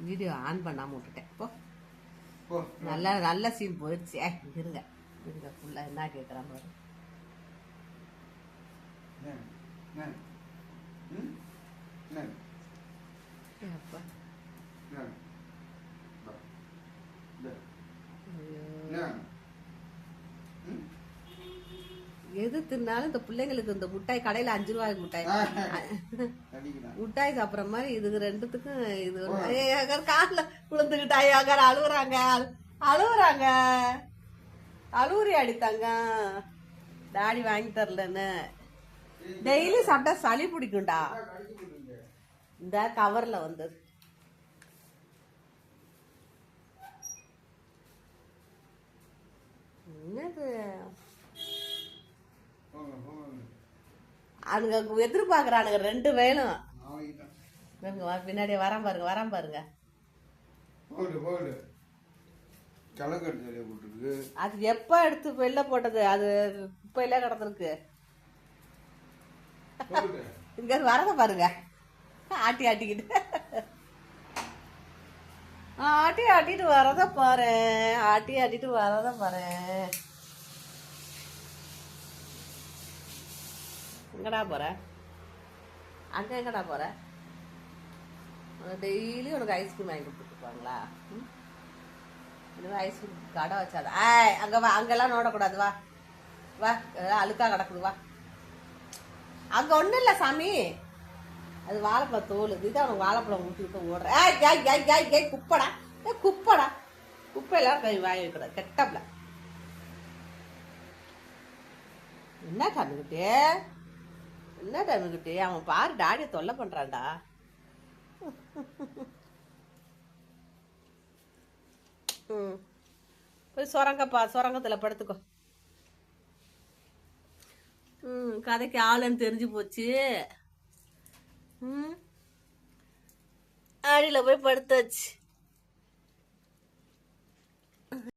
Video on பண்ணாம விட்டுட்டேன். போ நல்ல நல்ல சீன் போயிடுச்சு. இருங்க இருங்க ஃபுல்லா என்ன கேட்குறான் பாரு. எது தின்னாலும் இந்த பிள்ளைங்களுக்கு இந்த மிட்டாய் கடையில 5 ரூபாய் மிட்டாய் மிட்டாய் சாப்பிட்ற மாதிரி இதுக்கு ரெண்டுத்துக்கும் இது காலில் விழுந்துக்கிட்டாய் அழுகுறாங்க அழுகுறாங்க அழுகுறி அடித்தாங்க. டாடி வாங்கி தரலன்னு டெய்லி சாப்பிட்டா சளி பிடிக்கும்டா. இந்த கவர்ல வந்தது என்னது அதுங்க எதிர்பார்க்கறானுங்க 2 வேணும். பின்னாடி வரான் பாருங்க. அது எப்ப எடுத்து வெளில போட்டது? அது குப்பையில கிடந்திருக்கு. இங்க வரத பாருங்க. ஆட்டிக்கிட்டு ஆட்டிட்டு வரத பாரு. ஆட்டிட்டு வரத பாரு. எங்கடா போற? அங்க எங்கடா போற? டெய்லி உனக்கு ஐஸ்கிரீம் வாங்கி கொடுத்துருப்பாங்களா? ஐஸ்கிரீம் கடை வச்சாத. அங்க வா, அங்கெல்லாம் நோடக்கூடாது. வா வா, அழுக்கா கிடக்குது. வா, அங்க ஒண்ணும் இல்ல சாமி, அது வாழைப்பழம் தோல். இதுதான் உனக்கு வாழைப்பழம் ஊட்டி விட்டு ஓடுற. குப்படா குப்படா குப்பையெல்லாம் கை வாங்கி வைக்கூடாது. கெட்டப்ல என்ன டைமுக்கிட்டே அவன் பாரு டாடியை தொல்லை பண்றான்டா. போய் சுரங்கத்துல படுத்துக்கோ. கதைக்கு ஆளுன்னு தெரிஞ்சு போச்சு. அடியில போய் படுத்தாச்சு.